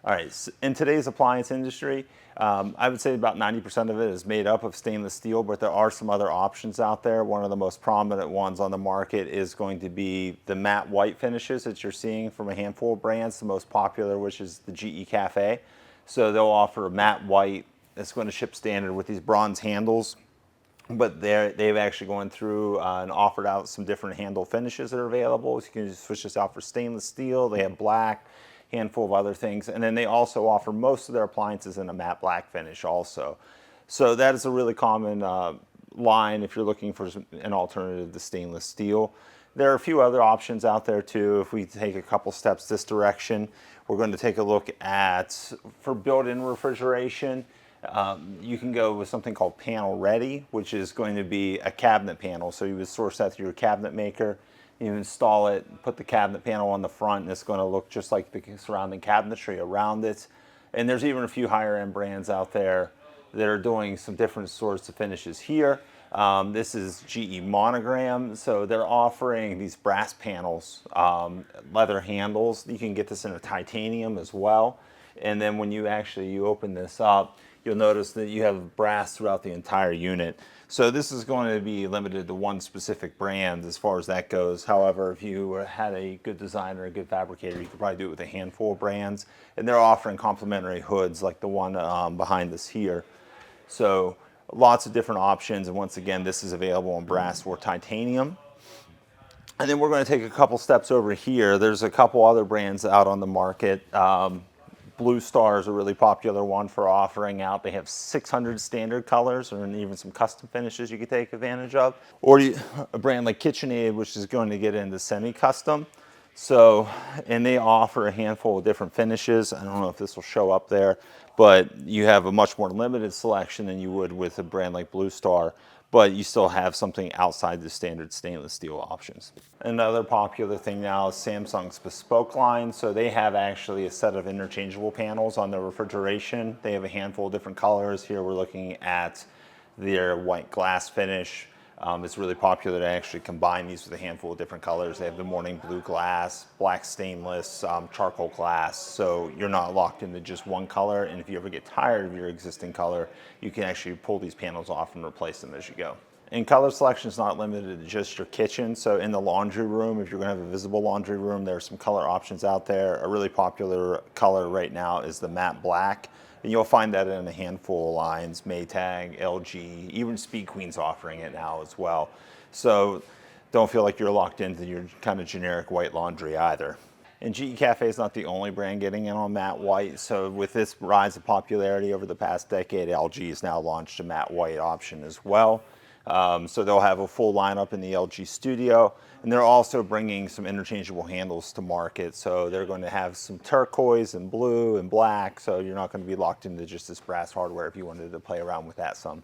All right, in today's appliance industry, I would say about 90% of it is made up of stainless steel, but there are some other options out there. One of the most prominent ones on the market is going to be the matte white finishes that you're seeing from a handful of brands, the most popular, which is the GE Cafe. So they'll offer a matte white that's going to ship standard with these bronze handles. But they've actually gone through and offered out some different handle finishes that are available. So you can just switch this out for stainless steel. They have black, handful of other things. And then they also offer most of their appliances in a matte black finish also. So that is a really common line if you're looking for an alternative to stainless steel. There are a few other options out there too. If we take a couple steps this direction, we're going to take a look at, for built-in refrigeration, you can go with something called panel ready, which is going to be a cabinet panel. So you would source that through your cabinet maker, you install it, put the cabinet panel on the front, and it's going to look just like the surrounding cabinetry around it. And there's even a few higher end brands out there that are doing some different sorts of finishes here. This is GE Monogram, so they're offering these brass panels, leather handles. You can get this in a titanium as well. And then when you open this up, you'll notice that you have brass throughout the entire unit. So this is going to be limited to one specific brand as far as that goes. However, if you had a good designer, a good fabricator, you could probably do it with a handful of brands. And they're offering complementary hoods like the one behind us here. So lots of different options. And once again, this is available in brass or titanium. And then we're going to take a couple steps over here. There's a couple other brands out on the market. Blue Star is a really popular one for offering out. They have 600 standard colors and even some custom finishes you could take advantage of. Or a brand like KitchenAid, which is going to get into semi-custom. So, and they offer a handful of different finishes. I don't know if this will show up there, but you have a much more limited selection than you would with a brand like Blue Star, but you still have something outside the standard stainless steel options. Another popular thing now is Samsung's Bespoke line. So they have actually a set of interchangeable panels on their refrigeration. They have a handful of different colors. Here we're looking at their white glass finish. It's really popular to actually combine these with a handful of different colors. They have the morning blue glass, black stainless, charcoal glass. So you're not locked into just one color. And if you ever get tired of your existing color, you can actually pull these panels off and replace them as you go. And color selection is not limited to just your kitchen. So in the laundry room, if you're going to have a visible laundry room, there are some color options out there. A really popular color right now is the matte black. And you'll find that in a handful of lines, Maytag, LG, even Speed Queen's offering it now as well. So don't feel like you're locked into your kind of generic white laundry either. And GE Cafe is not the only brand getting in on matte white. So with this rise of popularity over the past decade, LG has now launched a matte white option as well. So they'll have a full lineup in the LG studio, and they're also bringing some interchangeable handles to market. So they're going to have some turquoise and blue and black, so you're not going to be locked into just this brass hardware if you wanted to play around with that some.